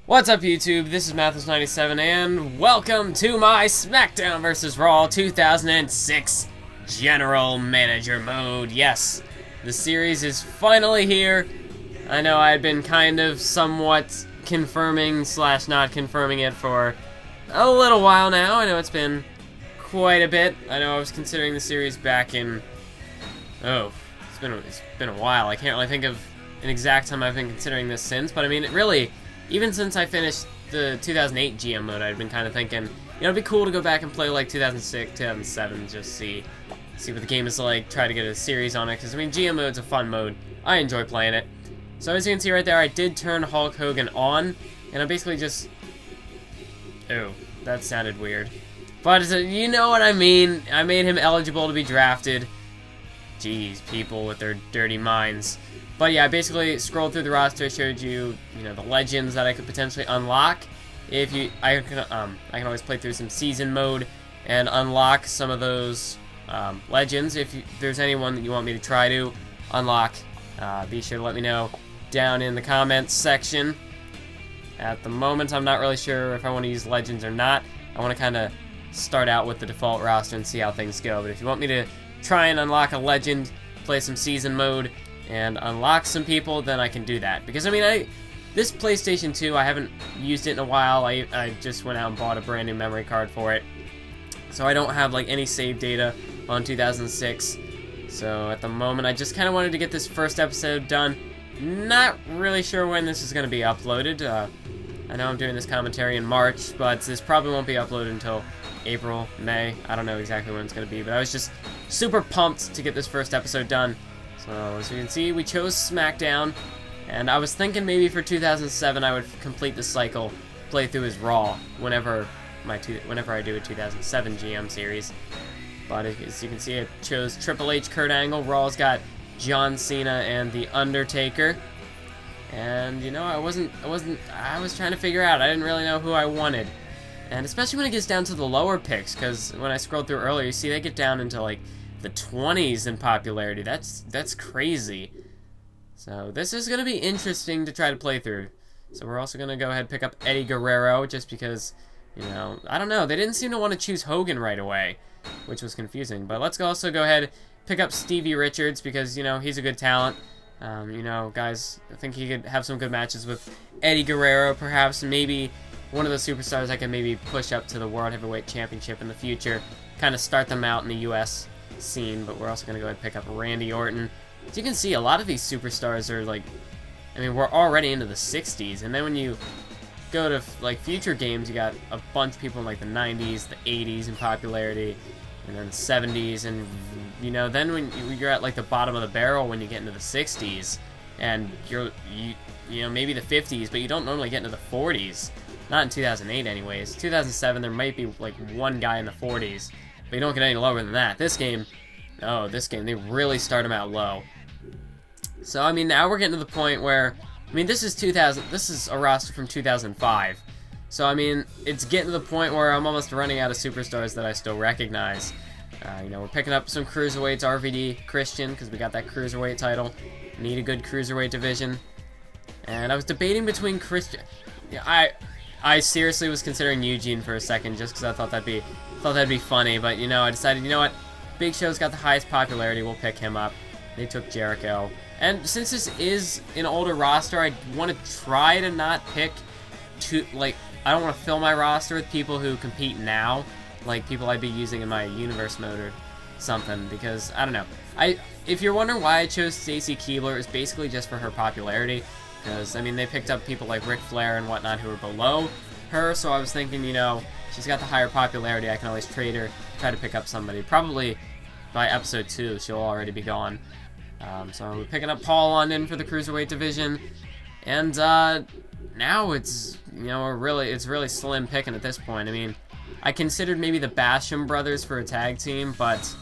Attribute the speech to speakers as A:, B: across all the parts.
A: What's up, YouTube? This is Mathis97, and welcome to my SmackDown vs. Raw 2006 General Manager Mode. Yes, the series is finally here. I know I've been kind of somewhat confirming / not confirming it for a little while now. I know it's been quite a bit. I know I was considering the series back in... it's been a while. I can't really think of an exact time I've been considering this since, but I mean, it really... Even since I finished the 2008 GM mode, I'd been kind of thinking, you know, it'd be cool to go back and play like 2006, 2007, just see what the game is like, try to get a series on it, because, I mean, GM mode's a fun mode. I enjoy playing it. So as you can see right there, I did turn Hulk Hogan on, and I basically just... Oh, that sounded weird. But you know what I mean. I made him eligible to be drafted. Jeez, people with their dirty minds. But yeah, I basically scrolled through the roster, showed you, the legends that I could potentially unlock. I can always play through some season mode and unlock some of those legends. If there's anyone that you want me to try to unlock, be sure to let me know down in the comments section. At the moment, I'm not really sure if I want to use legends or not. I want to kind of start out with the default roster and see how things go. But if you want me to try and unlock a legend, play some season mode, and unlock some people, then I can do that. Because, I mean, this PlayStation 2, I haven't used it in a while. I just went out and bought a brand new memory card for it. So I don't have, like, any save data on 2006. So at the moment, I just kind of wanted to get this first episode done. Not really sure when this is going to be uploaded. I know I'm doing this commentary in March, but this probably won't be uploaded until April, May. I don't know exactly when it's going to be, but I was just super pumped to get this first episode done. So, as you can see, we chose SmackDown, and I was thinking maybe for 2007 I would complete the cycle, play through as Raw, whenever I do a 2007 GM series. But as you can see, I chose Triple H, Kurt Angle. Raw's got John Cena and The Undertaker. And, I was trying to figure out, I didn't really know who I wanted. And especially when it gets down to the lower picks, because when I scrolled through earlier, you see they get down into, like, the 20s in popularity. That's crazy. So this is going to be interesting to try to play through. So we're also going to go ahead and pick up Eddie Guerrero, just because, I don't know, they didn't seem to want to choose Hogan right away, which was confusing. But let's also go ahead and pick up Stevie Richards, because, he's a good talent. Guys, I think he could have some good matches with Eddie Guerrero, perhaps. Maybe one of the superstars I can maybe push up to the World Heavyweight Championship in the future. Kind of start them out in the U.S. scene. But we're also going to go ahead and pick up Randy Orton. As you can see, a lot of these superstars are like, we're already into the 60s. And then when you go to like future games, you got a bunch of people in like the 90s, the 80s in popularity, and then the 70s. And then when you're at like the bottom of the barrel when you get into the 60s, and you're maybe the 50s, but you don't normally get into the 40s. Not in 2008 anyways. 2007 there might be like one guy in the 40s, but you don't get any lower than that. This game, they really start them out low. So, now we're getting to the point where, this is a roster from 2005. So, it's getting to the point where I'm almost running out of superstars that I still recognize. We're picking up some cruiserweights, RVD, Christian, because we got that cruiserweight title. Need a good cruiserweight division. And I was debating between Christian... I seriously was considering Eugene for a second, just because I thought that'd be funny. But I decided, what, Big Show's got the highest popularity. We'll pick him up. They took Jericho, and since this is an older roster, I want to try to not pick I don't want to fill my roster with people who compete now, like people I'd be using in my universe mode or something. Because I don't know. If you're wondering why I chose Stacy Keibler, it's basically just for her popularity. Because, they picked up people like Ric Flair and whatnot who were below her, so I was thinking, she's got the higher popularity, I can always trade her, try to pick up somebody. Probably by episode 2, she'll already be gone. So we're picking up Paul London for the Cruiserweight division, and now it's, it's really slim picking at this point. I considered maybe the Basham brothers for a tag team, but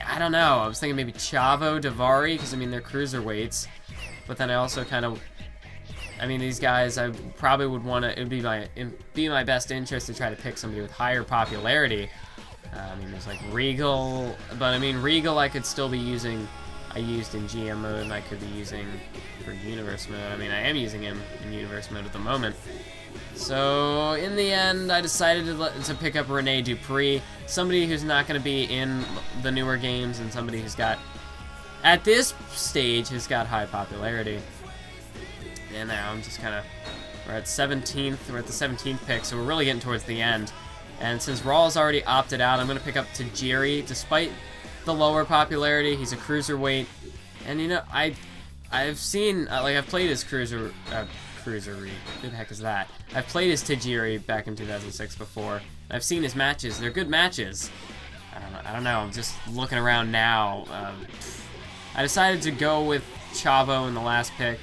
A: I don't know. I was thinking maybe Chavo, Daivari, because, they're Cruiserweights. But then I also kind of, these guys, I probably would want to, it would be my best interest to try to pick somebody with higher popularity. There's like Regal, but Regal I could still be using I used in GM mode and I could be using for Universe mode. I mean, I am using him in Universe mode at the moment. So, in the end, I decided to pick up Rene Dupree, somebody who's not going to be in the newer games and somebody who's got, at this stage, has got high popularity. And now I'm just kind of, we're at the 17th pick, so we're really getting towards the end. And since Raw's already opted out, I'm going to pick up Tajiri, despite the lower popularity. He's a cruiserweight, and you know, I've seen, I've played his cruiserweight. Who the heck is that? I've played as Tajiri back in 2006 before. I've seen his matches. They're good matches. I don't know. I'm just looking around now. I decided to go with Chavo in the last pick.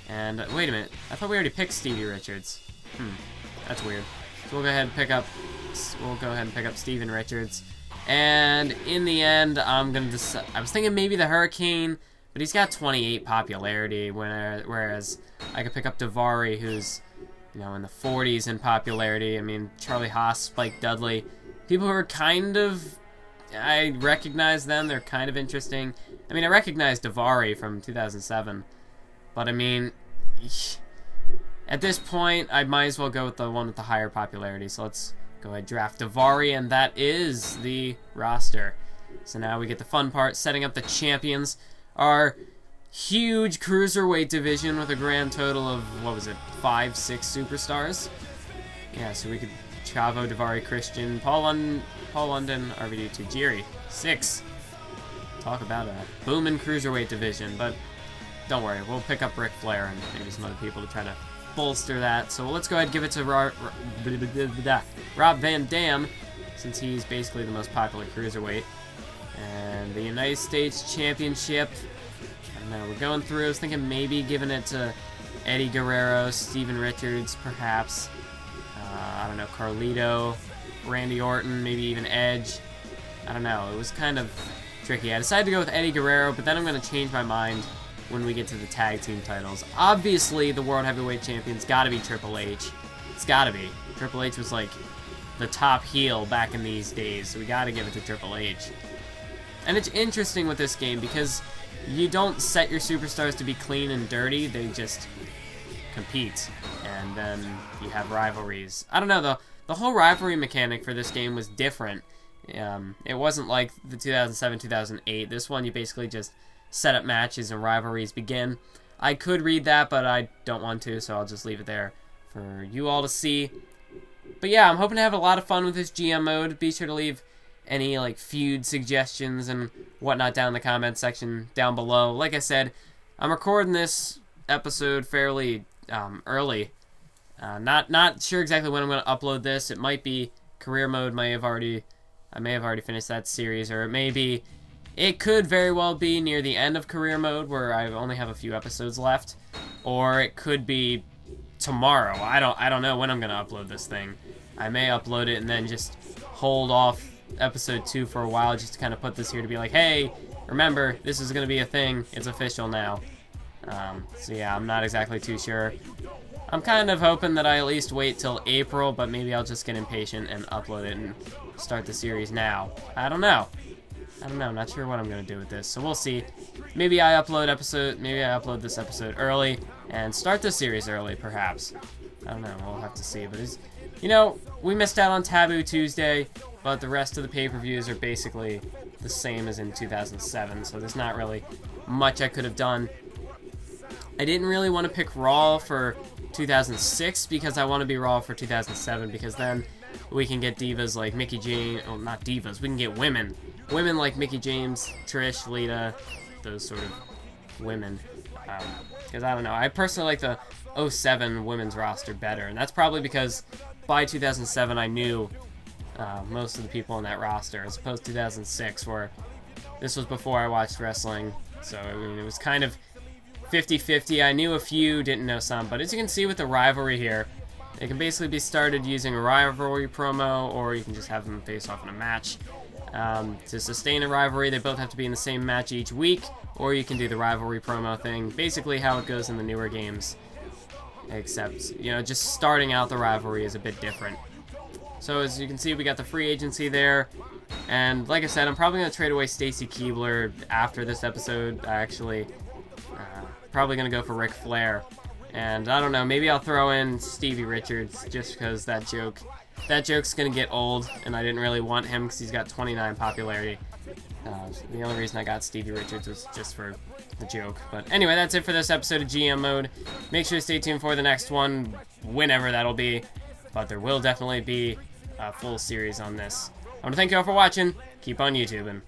A: And wait a minute. I thought we already picked Stevie Richards. That's weird. So we'll go ahead and pick up. Steven Richards. And in the end, I'm gonna decide. I was thinking maybe the Hurricane, but he's got 28 popularity, whereas I could pick up Daivari, who's, you know, in the 40s in popularity. I mean, Charlie Haas, Spike Dudley, people who are kind of, I recognize them. They're kind of interesting. I mean, I recognize Daivari from 2007, but I mean, at this point, I might as well go with the one with the higher popularity. So let's go ahead and draft Daivari, and that is the roster. So now we get the fun part, setting up the champions. Our huge cruiserweight division with a grand total of, what was it, 5, 6 superstars? Yeah, so we could Chavo, Daivari, Christian, Paul London, RVD, Tajiri. 6. Talk about a booming cruiserweight division, but don't worry, we'll pick up Ric Flair and maybe some other people to try to bolster that. So let's go ahead and give it to Rob Van Dam, since he's basically the most popular cruiserweight. And the United States Championship, I don't know, we're going through. I was thinking maybe giving it to Eddie Guerrero, Stephen Richards, perhaps. I don't know, Carlito, Randy Orton, maybe even Edge. I don't know, it was kind of tricky. I decided to go with Eddie Guerrero, but then I'm going to change my mind when we get to the tag team titles. Obviously, the World Heavyweight Champion's got to be Triple H. It's got to be. Triple H was like the top heel back in these days, so we got to give it to Triple H. And it's interesting with this game because you don't set your superstars to be clean and dirty, they just compete. And then you have rivalries. I don't know, though. The whole rivalry mechanic for this game was different. It wasn't like the 2007-2008. This one, you basically just set up matches and rivalries begin. I could read that, but I don't want to, so I'll just leave it there for you all to see. But yeah, I'm hoping to have a lot of fun with this GM mode. Be sure to leave any like feud suggestions and whatnot down in the comment section down below. Like I said, I'm recording this episode fairly early. Not sure exactly when I'm going to upload this. It might be career mode. I may have already finished that series, or it could very well be near the end of career mode where I only have a few episodes left, or it could be tomorrow. I don't know when I'm going to upload this thing. I may upload it and then just hold off episode 2 for a while just to kind of put this here to be like, hey, remember, this is going to be a thing. It's official now. So yeah, I'm not exactly too sure. I'm kind of hoping that I at least wait till April, but maybe I'll just get impatient and upload it and start the series now. I don't know. Not sure what I'm going to do with this, so we'll see. Maybe I upload this episode early and start the series early, perhaps. I don't know, we'll have to see. But you know, we missed out on Taboo Tuesday, but the rest of the pay-per-views are basically the same as in 2007, so there's not really much I could have done. I didn't really want to pick Raw for 2006 because I want to be Raw for 2007, because then we can get divas like Mickie James, well, not divas, we can get women like Mickie James, Trish, Lita, those sort of women. Because I don't know, I personally like the 07 women's roster better, and that's probably because by 2007 I knew most of the people in that roster, as opposed to 2006, where this was before I watched wrestling, so I mean, it was kind of 50-50. I knew a few, didn't know some, but as you can see with the rivalry here, it can basically be started using a rivalry promo, or you can just have them face off in a match. To sustain a rivalry, they both have to be in the same match each week, or you can do the rivalry promo thing, basically how it goes in the newer games, except, you know, just starting out the rivalry is a bit different. So as you can see, we got the free agency there, And like I said, I'm probably going to trade away Stacy Keibler after this episode. Actually, probably going to go for Ric Flair. And I don't know, maybe I'll throw in Stevie Richards just because that joke's going to get old, and I didn't really want him because he's got 29 popularity. The only reason I got Stevie Richards was just for the joke. But anyway, that's it for this episode of GM Mode. Make sure to stay tuned for the next one, whenever that'll be. But there will definitely be a full series on this. I want to thank you all for watching. Keep on YouTubing.